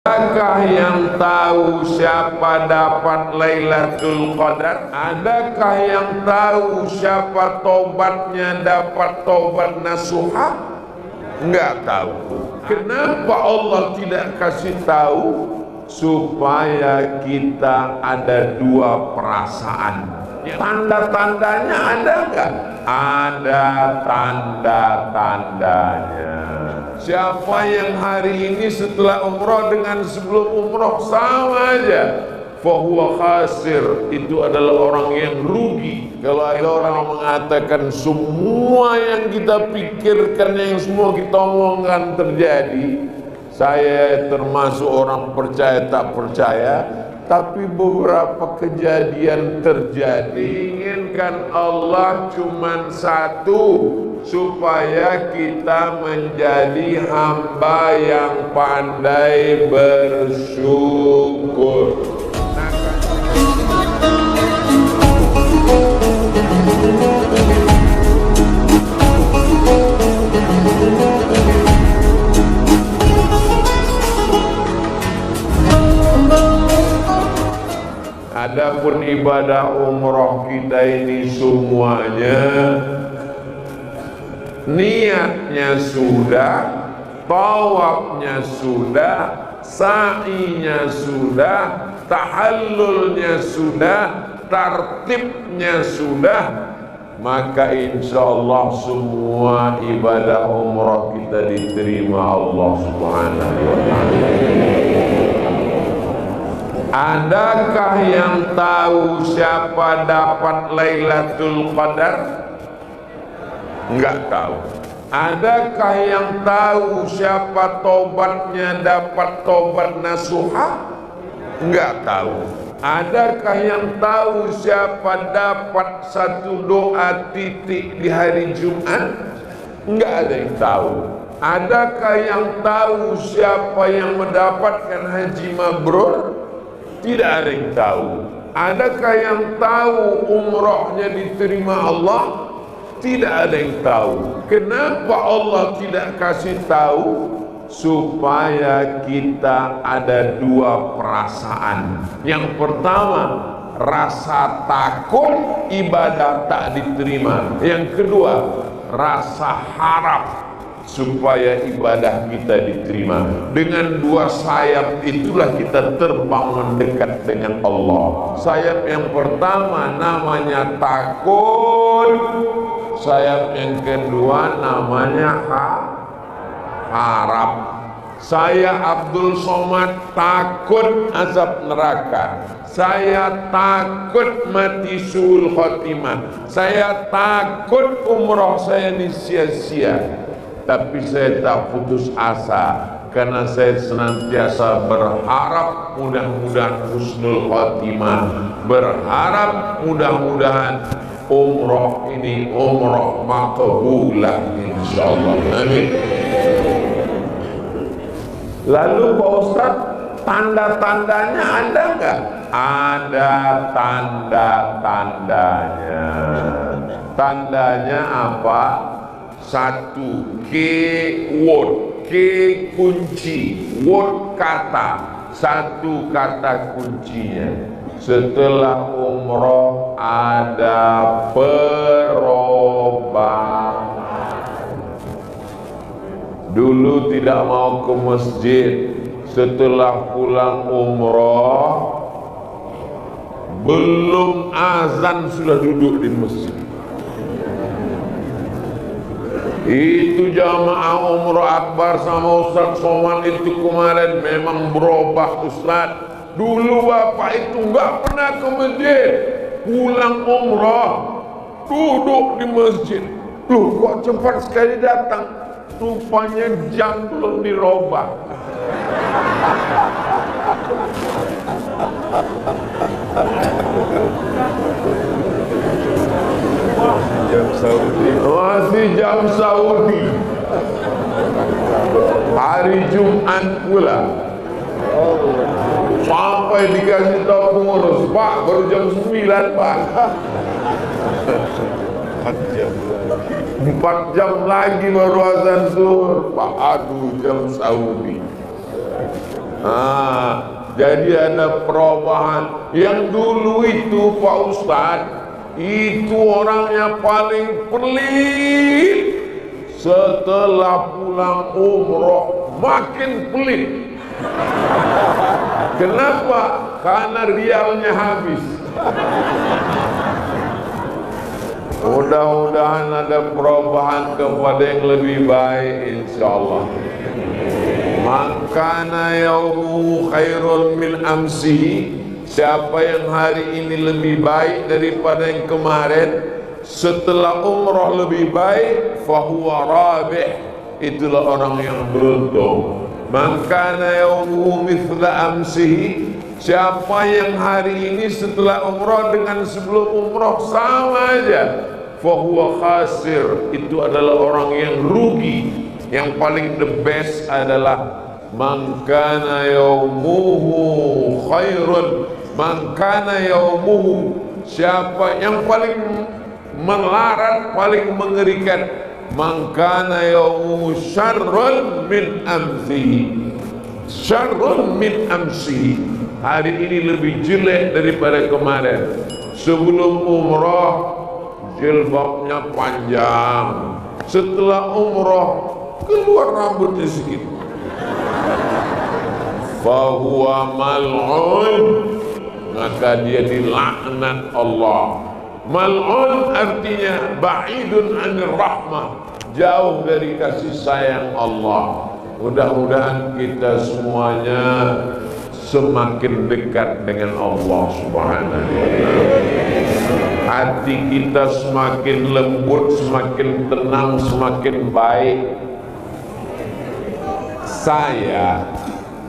Adakah yang tahu siapa dapat Lailatul Qadar? Adakah yang tahu siapa tobatnya dapat tobat nasuha? Enggak tahu. Kenapa Allah tidak kasih tahu? Supaya kita ada dua perasaan. Tanda-tandanya ada enggak? Ada tanda-tandanya. Siapa yang hari ini setelah umroh dengan sebelum umroh sama aja, fahuwa khasir, itu adalah orang yang rugi. Kalau ada orang mengatakan semua yang kita pikirkan, yang semua kita omongkan terjadi, saya termasuk orang percaya tak percaya, tapi beberapa kejadian terjadi. Inginkan Allah cuman satu, supaya kita menjadi hamba yang pandai bersyukur. Adapun ibadah umroh kita ini semuanya niatnya sudah, tawafnya sudah, sa'inya sudah, tahallulnya sudah, tartibnya sudah, maka insya Allah semua ibadah umrah kita diterima Allah Subhanahu wa ta'ala. Adakah yang tahu siapa dapat Lailatul Qadar? Enggak tahu. Adakah yang tahu siapa tobatnya dapat tobat nasuha? Enggak tahu. Adakah yang tahu siapa dapat satu doa titik di hari Jumat? Enggak ada yang tahu. Adakah yang tahu siapa yang mendapatkan haji mabrur? Tidak ada yang tahu. Adakah yang tahu umrohnya diterima Allah? Tidak ada yang tahu. Kenapa Allah tidak kasih tahu? Supaya kita ada dua perasaan. Yang pertama, rasa takut ibadah tak diterima. Yang kedua, rasa harap supaya ibadah kita diterima. Dengan dua sayap itulah kita terbang mendekat dengan Allah. Sayap yang pertama namanya takut, sayap yang kedua namanya harap. Saya Abdul Somad takut azab neraka. Saya takut mati suul khotimah. Saya takut umroh saya sia-sia. Tapi saya tak putus asa, karena saya senantiasa berharap mudah-mudahan husnul khotimah, berharap mudah-mudahan umroh ini umroh maqbulah insyaallah. Amin. Lalu Pak Ustaz, tanda-tandanya ada enggak? Ada tanda-tandanya. Tandanya apa? Satu, keyword, ke kunci, word kata, satu kata kuncinya. Setelah umroh ada perubahan. Dulu tidak mau ke masjid, setelah pulang umroh belum azan sudah duduk di masjid. Itu jamaah umroh akbar sama Ustaz Somad itu kemarin memang berubah Ustaz. Dulu bapak itu enggak pernah ke masjid, pulang umroh duduk di masjid. Loh kok cepat sekali datang? Rupanya jam belum dirubah. Jam Saudi. Masih jam Saudi. Hari Jumat pula. Sampai dikasih tahu pengurus, Pak baru jam 9 Pak. 4 jam lagi baru azan zuhur. Pak, aduh jam Saudi. Jadi ada perubahan. Yang dulu itu Pak Ustadz, itu orangnya paling pelit. Setelah pulang umroh makin pelit. Kenapa? Karena rialnya habis. Mudah-mudahan ada perubahan kepada yang lebih baik, insyaallah. Makana yaumu khairun min amsihi. Siapa yang hari ini lebih baik daripada yang kemarin, setelah umrah lebih baik, fahuwa rabih, itulah orang yang beruntung. Makana yaumu mithla amsihi. Siapa yang hari ini setelah umrah dengan sebelum umrah sama aja, fahuwa khasir, itu adalah orang yang rugi. Yang paling the best adalah man kana yaumuhu khairun, man kana yaumuhu, siapa yang paling melarat, paling mengerikan, man kana yaumuhu syarrun min amsihi, syarrun min amsihi, hari ini lebih jelek daripada kemarin. Sebelum umrah jilbabnya panjang, setelah umrah keluar rambutnya sedikit, fahuwa mal'un, maka dia dilaknat Allah. Mal'un artinya ba'idun anir rahmah, jauh dari kasih sayang Allah. Mudah-mudahan kita semuanya semakin dekat dengan Allah Subhanahu wa ta'ala. Hati kita semakin lembut, semakin tenang, semakin baik. Saya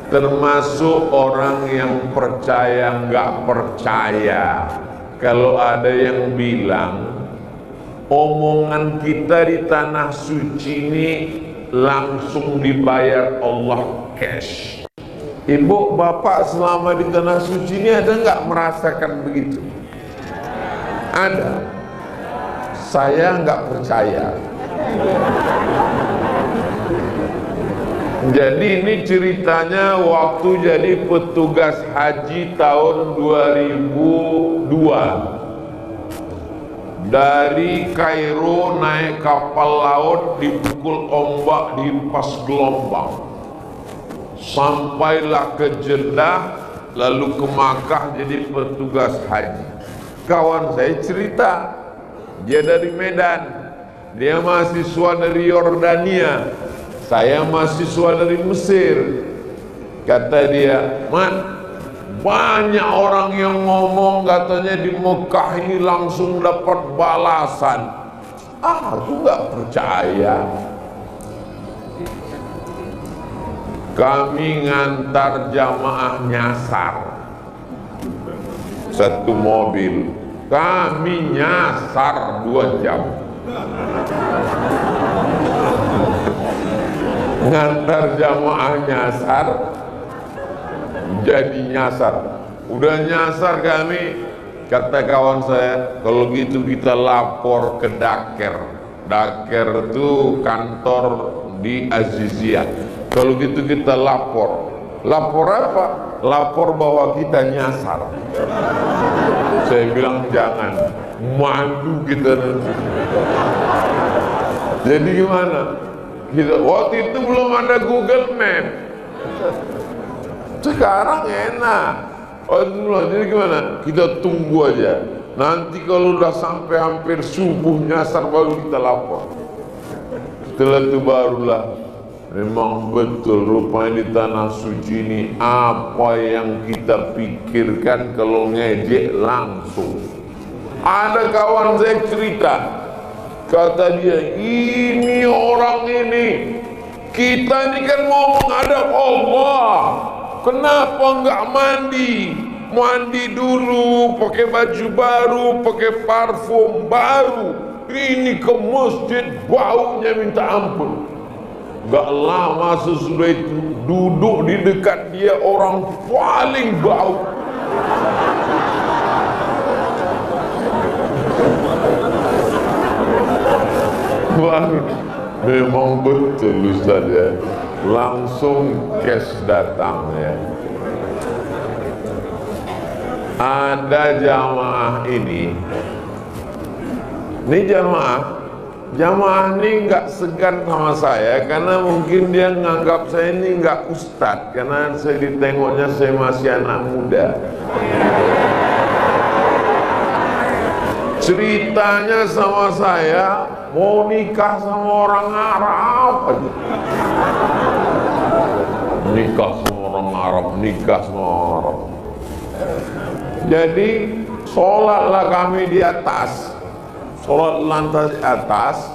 termasuk orang yang percaya nggak percaya kalau ada yang bilang omongan kita di tanah suci ini langsung dibayar Allah cash. Ibu bapak selama di tanah suci ini ada nggak merasakan begitu? Ada. Saya nggak percaya. Jadi ini ceritanya waktu jadi petugas haji tahun 2002. Dari Kairo naik kapal laut, dipukul ombak, dihempas gelombang. Sampailah ke Jeddah, lalu ke Makkah jadi petugas haji. Kawan saya cerita, dia dari Medan, dia mahasiswa dari Yordania, saya mahasiswa dari Mesir. Kata dia, Man, banyak orang yang ngomong katanya di Mekah ini langsung dapat balasan. Aku nggak percaya. Kami ngantar jamaah nyasar satu mobil, kami nyasar 2 jam. Ngantar jamaah nyasar, jadi nyasar. Udah nyasar kami, kata kawan saya, kalau gitu kita lapor ke Daker. Daker itu kantor di Aziziyah. Kalau gitu kita lapor. Lapor apa? Lapor bahwa kita nyasar. Saya bilang jangan, malu kita nanti. Jadi gimana? Kita, waktu itu belum ada Google Map. Sekarang enak. Jadi gimana? Kita tunggu aja. Nanti kalau udah sampai hampir subuh nyasar baru kita lapor. Setelah itu barulah memang betul rupanya di tanah suci ini apa yang kita pikirkan kalau ngejek langsung. Ada kawan saya cerita, kata dia, ini orang ini, kita ini kan mau menghadap Allah, kenapa enggak mandi? Mandi dulu, pakai baju baru, pakai parfum baru. Ini ke masjid baunya minta ampun. Gak lama sesudah itu duduk di dekat dia orang paling bau. Wah, memang betul Ustaz ya. langsung cash datang ya. Ada jamaah ini jamaah ini nggak segan sama saya karena mungkin dia nganggap saya ini nggak ustadz karena saya ditengoknya saya masih anak muda. Ceritanya sama saya mau nikah sama orang Arab aja. Nikah sama orang Arab, nikah sama orang Arab. Jadi sholatlah kami di atas, sholat lantai atas,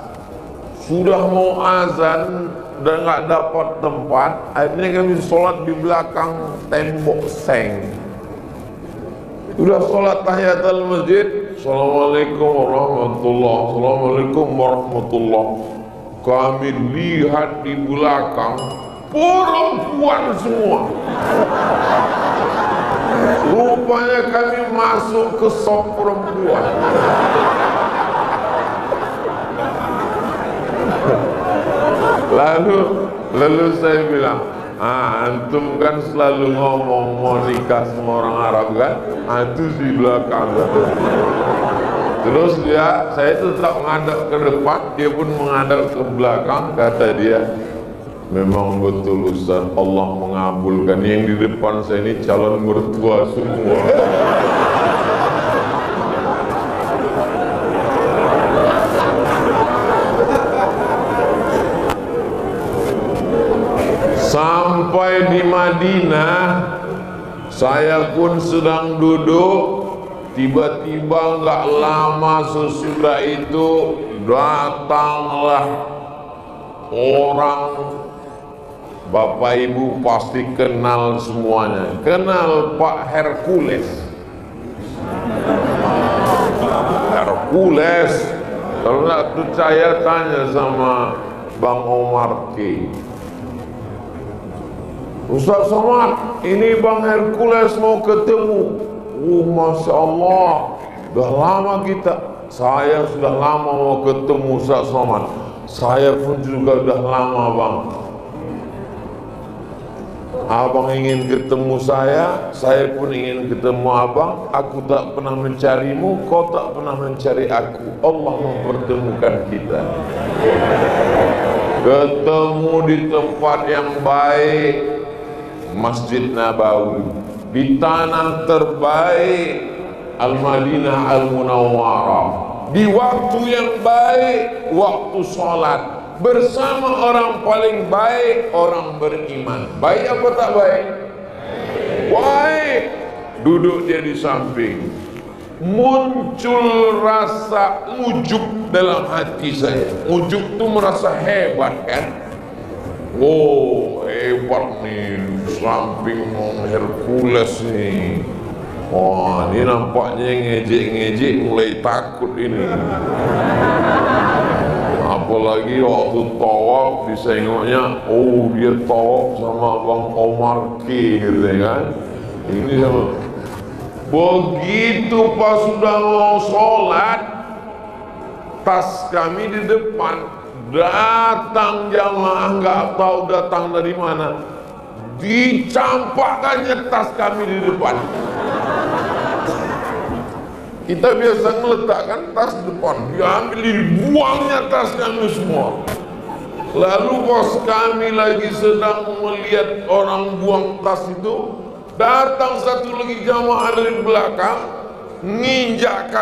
sudah mau azan dan nggak dapat tempat, akhirnya kami sholat di belakang tembok seng. Sudah sholat tahiyatul masjid, assalamualaikum warahmatullah, assalamualaikum warahmatullah. Kami lihat di belakang perempuan semua. Rupanya kami masuk ke sop perempuan. Lalu saya bilang, antum kan selalu ngomong mau nikah sama orang Arab kan? Itu di belakang. Terus saya tetap menghadap ke depan, dia pun menghadap ke belakang. Kata dia, memang betul Ustaz, Allah mengabulkan. Yang di depan saya ini calon mertua semua. Sampai di Madinah, saya pun sedang duduk. Tiba-tiba nggak lama sesudah itu datanglah orang. Bapak Ibu pasti kenal semuanya. Kenal Pak Hercules. Hercules. Kalau nggak percaya tanya sama Bang Omar K. Ustaz Somad, ini Bang Hercules mau ketemu. Masya Allah, udah lama saya sudah lama mau ketemu Ustaz Somad. Saya pun juga udah lama Bang. Abang ingin ketemu saya pun ingin ketemu abang. Aku tak pernah mencarimu, kau tak pernah mencari aku. Allah mempertemukan kita. Ketemu di tempat yang baik, Masjid Nabawi, di tanah terbaik, Al-Madinah Al-Munawwarah, di waktu yang baik, waktu sholat, bersama orang paling baik, orang beriman. Baik apa tak baik? Baik. Duduk dia di samping. Muncul rasa ujub dalam hati saya. Ujub itu merasa hebat kan? Oh hebat nih, samping Hercules nih. Wah ini nampaknya ngejek-ngejek, mulai takut ini. Apalagi waktu tawaf disengoknya, oh dia tawaf sama Bang Omar K gitu kan. Ini sama. Begitu pas sudah mau sholat, tas kami di depan, datang jamaah nggak tahu datang dari mana, dicampakkannya tas kami di depan. Kita biasa meletakkan tas depan, diambil, dibuangnya tas kami semua. Lalu bos kami lagi sedang melihat orang buang tas itu, datang satu lagi jamaah dari belakang, nginjak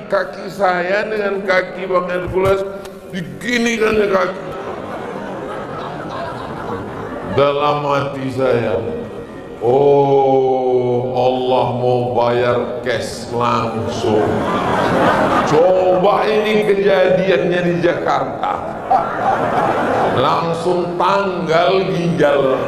kaki saya dengan kaki Bang Hercules, diginikan kaki. Dalam hati saya, oh Allah mau bayar cash langsung. Coba ini kejadiannya di Jakarta, langsung tanggal ginjal.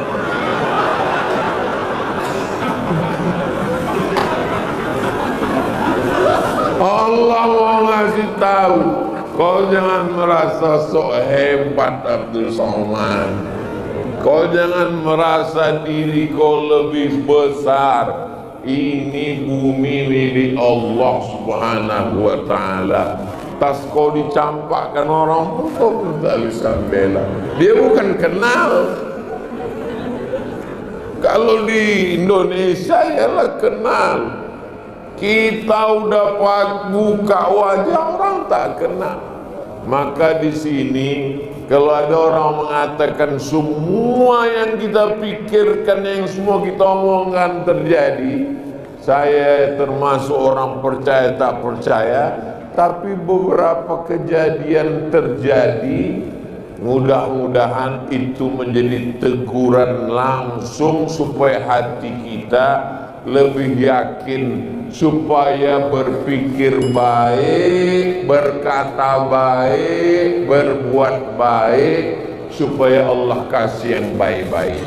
Allah mau ngasih tahu, kau jangan merasa sok hebat Abdul Somad. Kau jangan merasa diri kau lebih besar. Ini bumi milik Allah Subhanahu wa ta'ala. Tas kau dicampakkan orang pun kau tak bisa bela. Dia bukan kenal. Kalau di Indonesia ialah kenal. Kita udah buka wajah orang tak kenal. Maka di sini kalau ada orang mengatakan semua yang kita pikirkan, yang semua kita omongkan terjadi, saya termasuk orang percaya tak percaya, tapi beberapa kejadian terjadi. Mudah-mudahan itu menjadi teguran langsung supaya hati kita lebih yakin, supaya berpikir baik, berkata baik, berbuat baik, supaya Allah kasih yang baik-baik.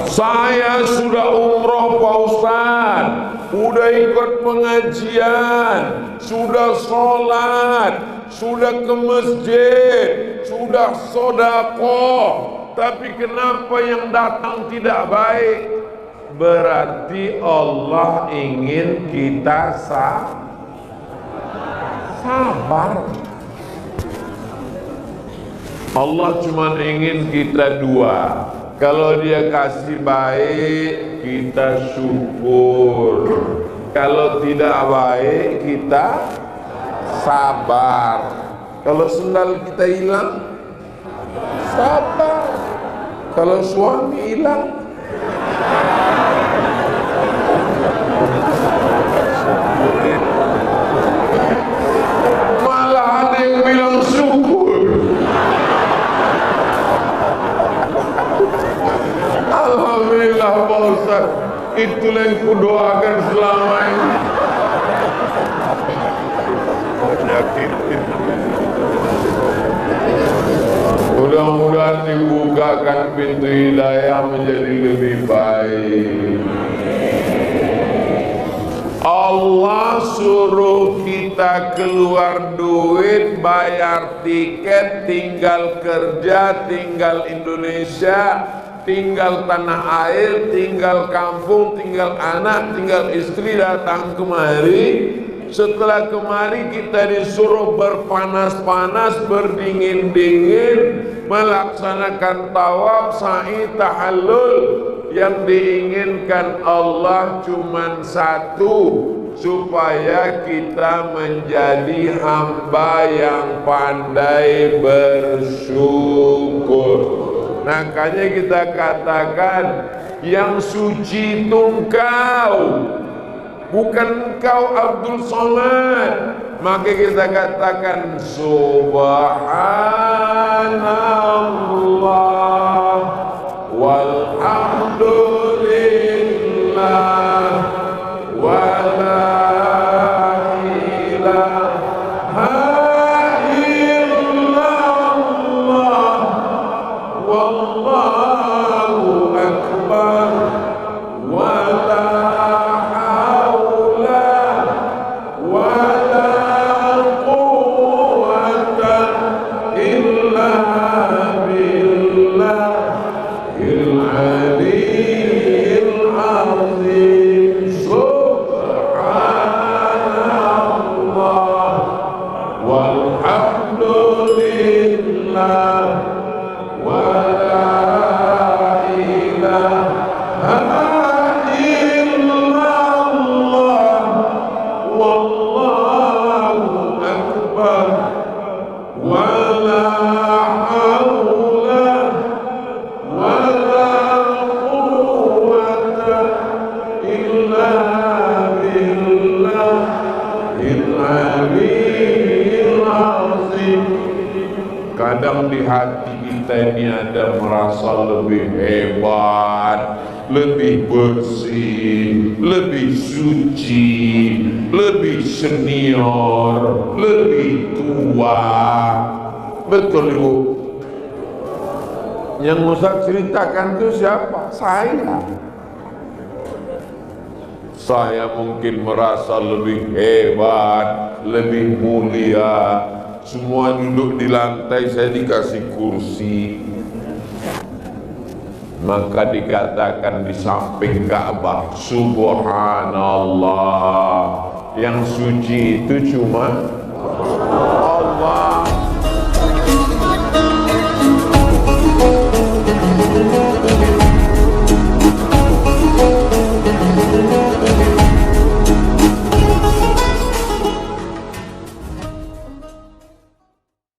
Saya sudah umroh Pak Ustadz, sudah ikut pengajian, sudah sholat, sudah ke masjid, sudah sedekah, tapi kenapa yang datang tidak baik? Berarti Allah ingin kita sabar. Allah cuma ingin kita dua. Kalau dia kasih baik, kita syukur. Kalau tidak baik, kita sabar. Kalau sendal kita hilang, sabar. Kalau suami hilang, malah ada yang bilang syukur. Alhamdulillah Pak Ustaz, itulah yang kudoakan selama ini. Mudah-mudahan dibukakan pintu hidayah menjadi lebih baik. Allah suruh kita keluar duit, bayar tiket, tinggal kerja, tinggal Indonesia, tinggal tanah air, tinggal kampung, tinggal anak, tinggal istri, datang kemari. Setelah kemari kita disuruh berpanas-panas, berdingin-dingin, melaksanakan tawaf, sa'i, tahallul. Yang diinginkan Allah cuma satu, supaya kita menjadi hamba yang pandai bersyukur. Makanya kita katakan yang suci itu engkau, bukan engkau Abdul Somad. Maka kita katakan subhanallah walhamdulillah wa la ilaha illallah wallahu akbar wa la hawla wa la quwwata illa billah al-aliyyil azim. Subhanallah walhamdulillah wa la ilaha illallah wallahu akbar wa la hawla wa la quwwata illa billahil aliyyil azim. Kadang di hati kita ini ada merasa lebih hebat, lebih bersih, lebih suci, lebih senior, lebih tua. Betul Ibu? Yang Ustaz ceritakan itu siapa? Saya mungkin merasa lebih hebat, lebih mulia. Semua duduk di lantai, saya dikasih kursi. Maka dikatakan di samping Ka'bah, subhanallah, yang suci itu cuma Allah.